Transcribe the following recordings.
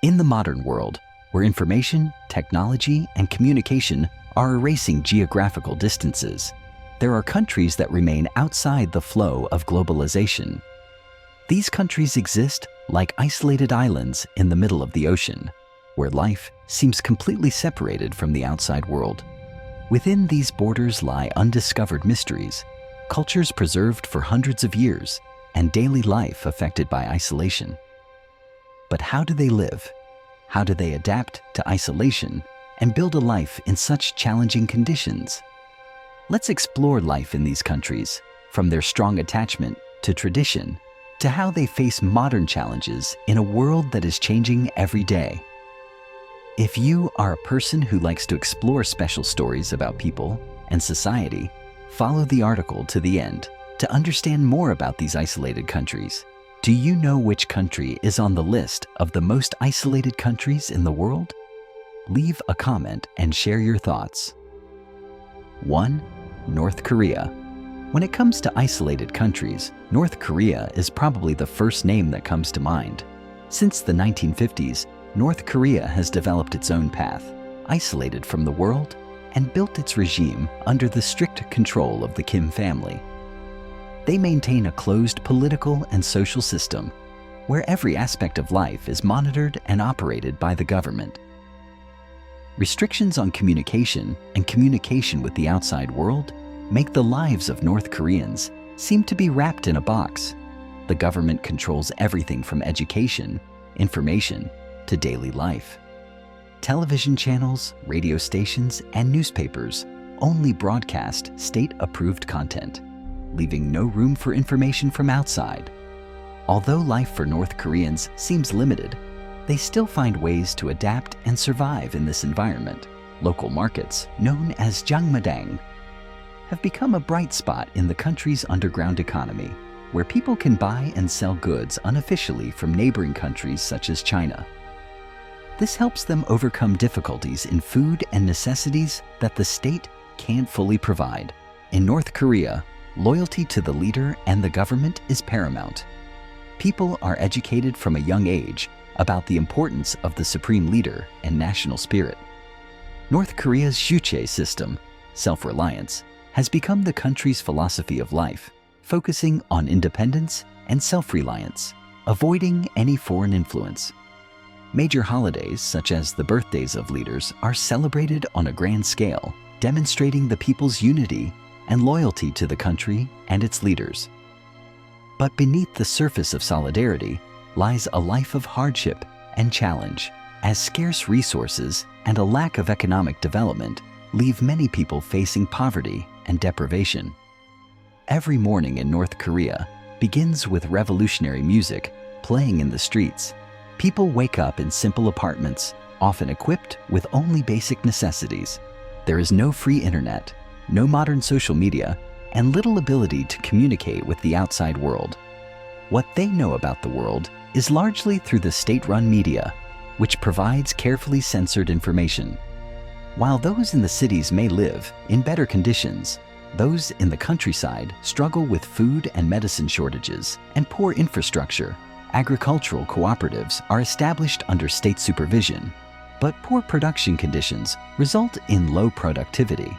In the modern world, where information, technology, and communication are erasing geographical distances, there are countries that remain outside the flow of globalization. These countries exist like isolated islands in the middle of the ocean, where life seems completely separated from the outside world. Within these borders lie undiscovered mysteries, cultures preserved for hundreds of years, and daily life affected by isolation. But how do they live? How do they adapt to isolation and build a life in such challenging conditions? Let's explore life in these countries, from their strong attachment to tradition, to how they face modern challenges in a world that is changing every day. If you are a person who likes to explore special stories about people and society, follow the article to the end to understand more about these isolated countries. Do you know which country is on the list of the most isolated countries in the world? Leave a comment and share your thoughts. 1. North Korea. When it comes to isolated countries, North Korea is probably the first name that comes to mind. Since the 1950s, North Korea has developed its own path, isolated from the world, and built its regime under the strict control of the Kim family. They maintain a closed political and social system where every aspect of life is monitored and operated by the government. Restrictions on communication and communication with the outside world make the lives of North Koreans seem to be wrapped in a box. The government controls everything from education, information, to daily life. Television channels, radio stations, and newspapers only broadcast state-approved content, leaving no room for information from outside. Although life for North Koreans seems limited, they still find ways to adapt and survive in this environment. Local markets, known as Jangmadang, have become a bright spot in the country's underground economy, where people can buy and sell goods unofficially from neighboring countries such as China. This helps them overcome difficulties in food and necessities that the state can't fully provide. In North Korea, loyalty to the leader and the government is paramount. People are educated from a young age about the importance of the supreme leader and national spirit. North Korea's Juche system, self-reliance, has become the country's philosophy of life, focusing on independence and self-reliance, avoiding any foreign influence. Major holidays, such as the birthdays of leaders, are celebrated on a grand scale, demonstrating the people's unity and loyalty to the country and its leaders. But beneath the surface of solidarity lies a life of hardship and challenge, as scarce resources and a lack of economic development leave many people facing poverty and deprivation. Every morning in North Korea begins with revolutionary music playing in the streets. People wake up in simple apartments, often equipped with only basic necessities. There is no free internet, no modern social media, and little ability to communicate with the outside world. What they know about the world is largely through the state-run media, which provides carefully censored information. While those in the cities may live in better conditions, those in the countryside struggle with food and medicine shortages and poor infrastructure. Agricultural cooperatives are established under state supervision, but poor production conditions result in low productivity.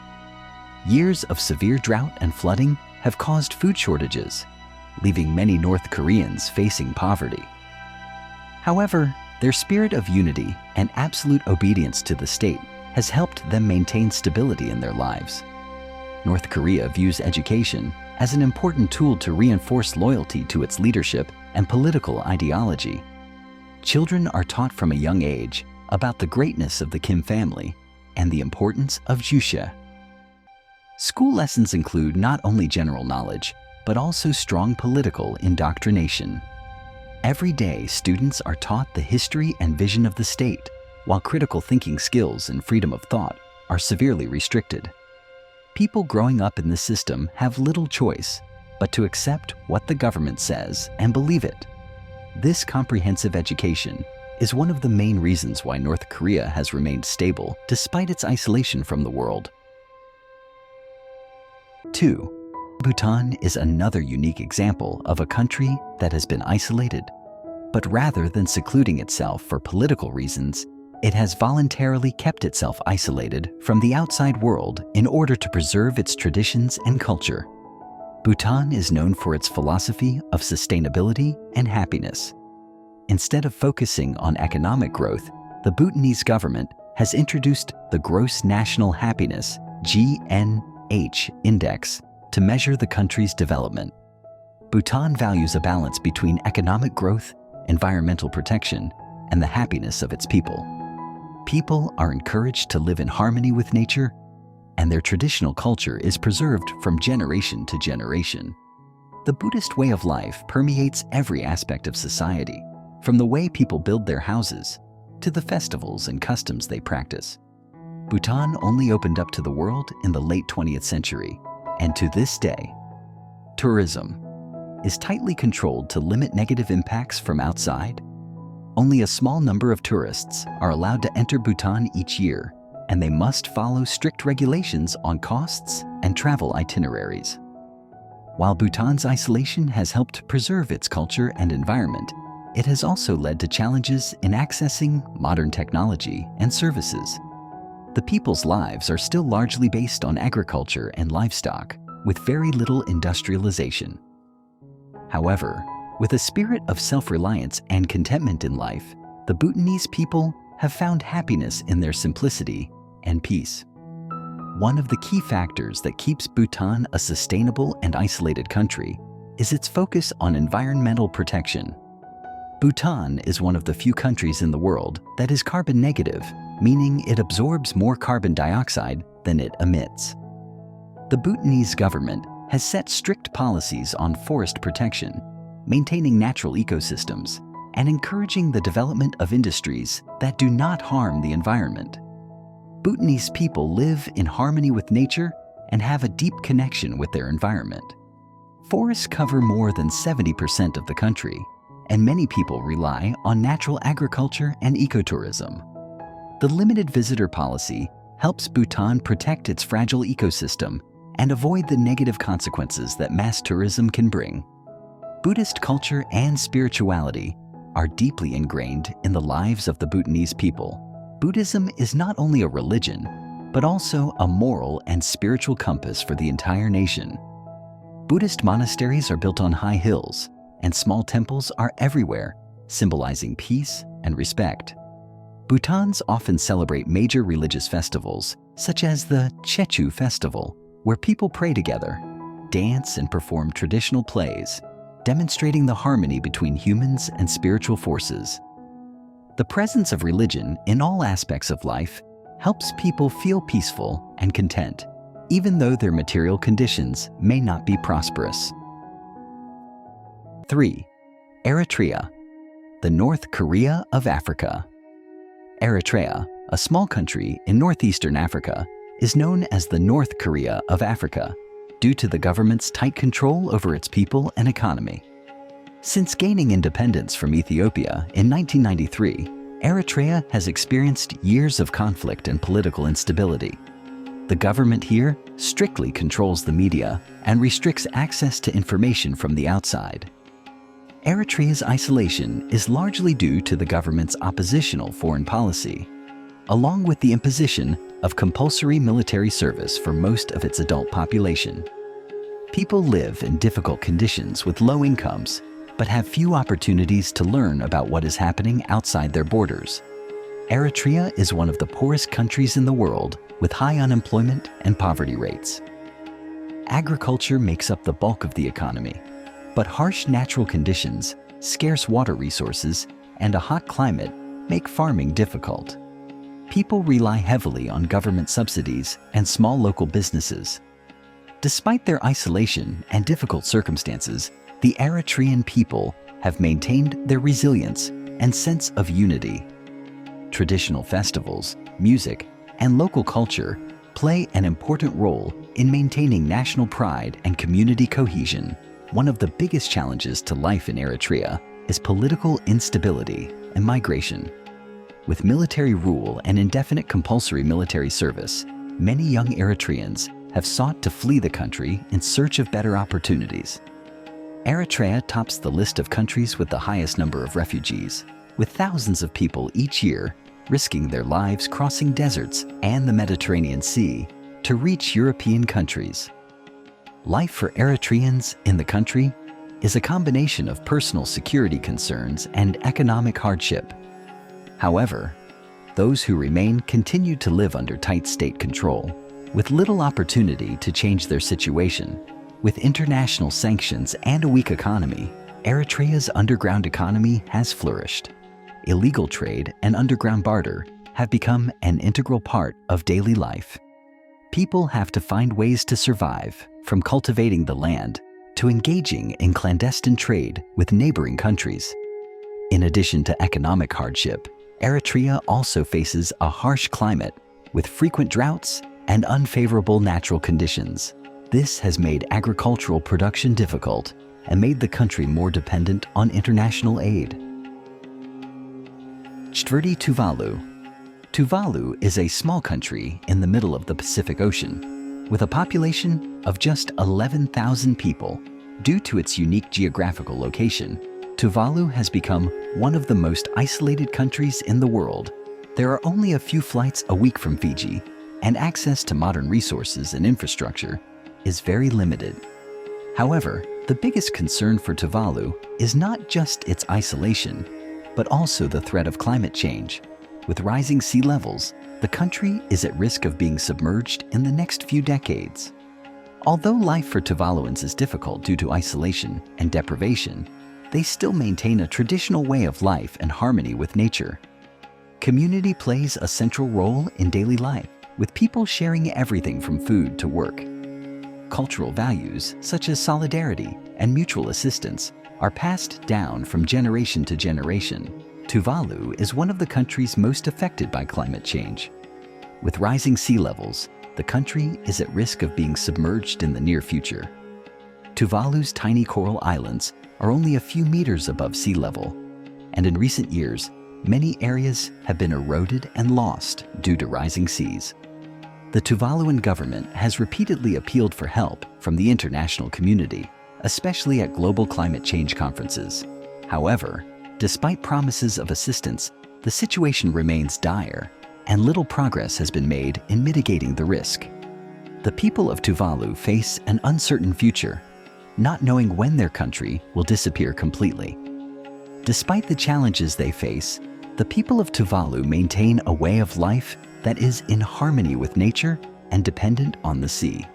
Years of severe drought and flooding have caused food shortages, leaving many North Koreans facing poverty. However, their spirit of unity and absolute obedience to the state has helped them maintain stability in their lives. North Korea views education as an important tool to reinforce loyalty to its leadership and political ideology. Children are taught from a young age about the greatness of the Kim family and the importance of Juche. School lessons include not only general knowledge, but also strong political indoctrination. Every day, students are taught the history and vision of the state, while critical thinking skills and freedom of thought are severely restricted. People growing up in the system have little choice but to accept what the government says and believe it. This comprehensive education is one of the main reasons why North Korea has remained stable despite its isolation from the world. 2. Bhutan is another unique example of a country that has been isolated. But rather than secluding itself for political reasons, it has voluntarily kept itself isolated from the outside world in order to preserve its traditions and culture. Bhutan is known for its philosophy of sustainability and happiness. Instead of focusing on economic growth, the Bhutanese government has introduced the Gross National Happiness (GNH) Index to measure the country's development. Bhutan values a balance between economic growth, environmental protection, and the happiness of its people. People are encouraged to live in harmony with nature, and their traditional culture is preserved from generation to generation. The Buddhist way of life permeates every aspect of society, from the way people build their houses to the festivals and customs they practice. Bhutan only opened up to the world in the late 20th century, and to this day, tourism is tightly controlled to limit negative impacts from outside. Only a small number of tourists are allowed to enter Bhutan each year, and they must follow strict regulations on costs and travel itineraries. While Bhutan's isolation has helped preserve its culture and environment, it has also led to challenges in accessing modern technology and services. The people's lives are still largely based on agriculture and livestock, with very little industrialization. However, with a spirit of self-reliance and contentment in life, the Bhutanese people have found happiness in their simplicity and peace. One of the key factors that keeps Bhutan a sustainable and isolated country is its focus on environmental protection. Bhutan is one of the few countries in the world that is carbon negative, meaning it absorbs more carbon dioxide than it emits. The Bhutanese government has set strict policies on forest protection, maintaining natural ecosystems, and encouraging the development of industries that do not harm the environment. Bhutanese people live in harmony with nature and have a deep connection with their environment. Forests cover more than 70% of the country, and many people rely on natural agriculture and ecotourism. The limited visitor policy helps Bhutan protect its fragile ecosystem and avoid the negative consequences that mass tourism can bring. Buddhist culture and spirituality are deeply ingrained in the lives of the Bhutanese people. Buddhism is not only a religion, but also a moral and spiritual compass for the entire nation. Buddhist monasteries are built on high hills, and small temples are everywhere, symbolizing peace and respect. Bhutans often celebrate major religious festivals, such as the Chechu Festival, where people pray together, dance, and perform traditional plays, demonstrating the harmony between humans and spiritual forces. The presence of religion in all aspects of life helps people feel peaceful and content, even though their material conditions may not be prosperous. 3. Eritrea, the North Korea of Africa. Eritrea, a small country in northeastern Africa, is known as the North Korea of Africa due to the government's tight control over its people and economy. Since gaining independence from Ethiopia in 1993, Eritrea has experienced years of conflict and political instability. The government here strictly controls the media and restricts access to information from the outside. Eritrea's isolation is largely due to the government's oppositional foreign policy, along with the imposition of compulsory military service for most of its adult population. People live in difficult conditions with low incomes, but have few opportunities to learn about what is happening outside their borders. Eritrea is one of the poorest countries in the world, with high unemployment and poverty rates. Agriculture makes up the bulk of the economy, but harsh natural conditions, scarce water resources, and a hot climate make farming difficult. People rely heavily on government subsidies and small local businesses. Despite their isolation and difficult circumstances, the Eritrean people have maintained their resilience and sense of unity. Traditional festivals, music, and local culture play an important role in maintaining national pride and community cohesion. One of the biggest challenges to life in Eritrea is political instability and migration. With military rule and indefinite compulsory military service, many young Eritreans have sought to flee the country in search of better opportunities. Eritrea tops the list of countries with the highest number of refugees, with thousands of people each year risking their lives crossing deserts and the Mediterranean Sea to reach European countries. Life for Eritreans in the country is a combination of personal security concerns and economic hardship. However, those who remain continue to live under tight state control, with little opportunity to change their situation. With international sanctions and a weak economy, Eritrea's underground economy has flourished. Illegal trade and underground barter have become an integral part of daily life. People have to find ways to survive, from cultivating the land to engaging in clandestine trade with neighboring countries. In addition to economic hardship, Eritrea also faces a harsh climate with frequent droughts and unfavorable natural conditions. This has made agricultural production difficult and made the country more dependent on international aid. Czwarty Tuvalu. Tuvalu is a small country in the middle of the Pacific Ocean, with a population of just 11,000 people. Due to its unique geographical location, Tuvalu has become one of the most isolated countries in the world. There are only a few flights a week from Fiji, and access to modern resources and infrastructure is very limited. However, the biggest concern for Tuvalu is not just its isolation, but also the threat of climate change. With rising sea levels, the country is at risk of being submerged in the next few decades. Although life for Tuvaluans is difficult due to isolation and deprivation, they still maintain a traditional way of life and harmony with nature. Community plays a central role in daily life, with people sharing everything from food to work. Cultural values, such as solidarity and mutual assistance, are passed down from generation to generation. Tuvalu is one of the countries most affected by climate change. With rising sea levels, the country is at risk of being submerged in the near future. Tuvalu's tiny coral islands are only a few meters above sea level, and in recent years, many areas have been eroded and lost due to rising seas. The Tuvaluan government has repeatedly appealed for help from the international community, especially at global climate change conferences. However, despite promises of assistance, the situation remains dire, and little progress has been made in mitigating the risk. The people of Tuvalu face an uncertain future, not knowing when their country will disappear completely. Despite the challenges they face, the people of Tuvalu maintain a way of life that is in harmony with nature and dependent on the sea.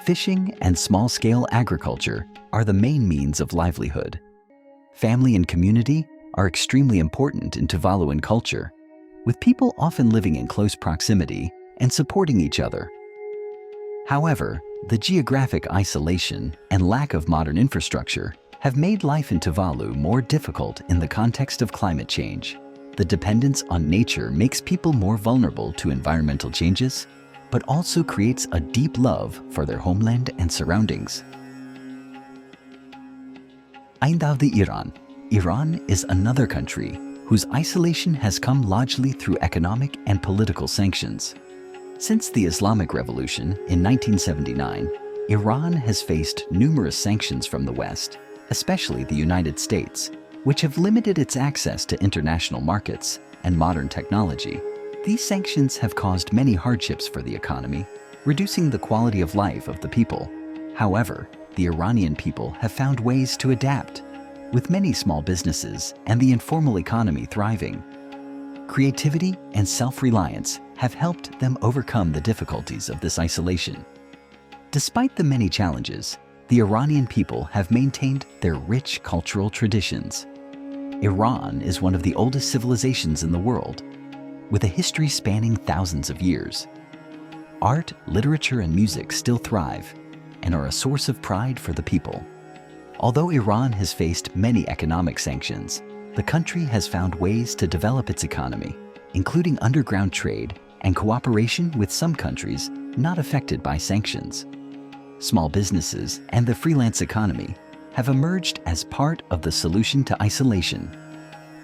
Fishing and small-scale agriculture are the main means of livelihood. Family and community are extremely important in Tuvaluan culture, with people often living in close proximity and supporting each other. However, the geographic isolation and lack of modern infrastructure have made life in Tuvalu more difficult in the context of climate change. The dependence on nature makes people more vulnerable to environmental changes, but also creates a deep love for their homeland and surroundings. Iran. Iran is another country whose isolation has come largely through economic and political sanctions. Since the Islamic Revolution in 1979, Iran has faced numerous sanctions from the West, especially the United States, which have limited its access to international markets and modern technology. These sanctions have caused many hardships for the economy, reducing the quality of life of the people. However, the Iranian people have found ways to adapt, with many small businesses and the informal economy thriving. Creativity and self-reliance have helped them overcome the difficulties of this isolation. Despite the many challenges, the Iranian people have maintained their rich cultural traditions. Iran is one of the oldest civilizations in the world, with a history spanning thousands of years. Art, literature, and music still thrive and are a source of pride for the people. Although Iran has faced many economic sanctions, the country has found ways to develop its economy, including underground trade and cooperation with some countries not affected by sanctions. Small businesses and the freelance economy have emerged as part of the solution to isolation.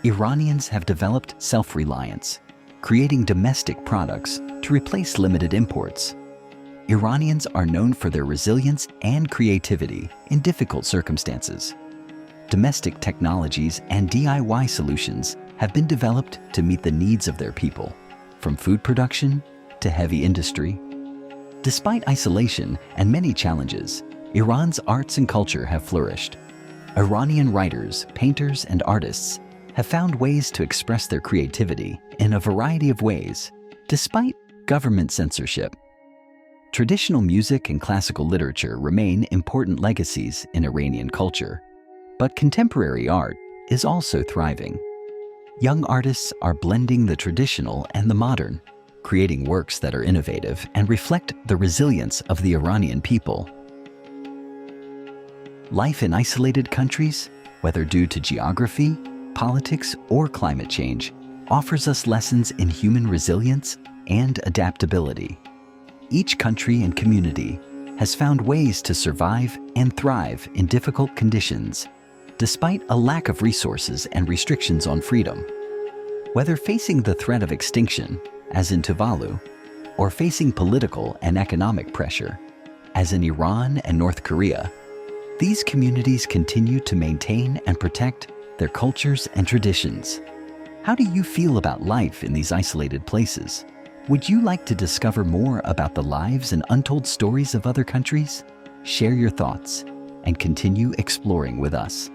Iranians have developed self-reliance, creating domestic products to replace limited imports. Iranians are known for their resilience and creativity in difficult circumstances. Domestic technologies and DIY solutions have been developed to meet the needs of their people, from food production to heavy industry. Despite isolation and many challenges, Iran's arts and culture have flourished. Iranian writers, painters, and artists have found ways to express their creativity in a variety of ways, despite government censorship. Traditional music and classical literature remain important legacies in Iranian culture, but contemporary art is also thriving. Young artists are blending the traditional and the modern, creating works that are innovative and reflect the resilience of the Iranian people. Life in isolated countries, whether due to geography, politics, or climate change, offers us lessons in human resilience and adaptability. Each country and community has found ways to survive and thrive in difficult conditions, despite a lack of resources and restrictions on freedom. Whether facing the threat of extinction, as in Tuvalu, or facing political and economic pressure, as in Iran and North Korea, these communities continue to maintain and protect their cultures and traditions. How do you feel about life in these isolated places? Would you like to discover more about the lives and untold stories of other countries? Share your thoughts and continue exploring with us.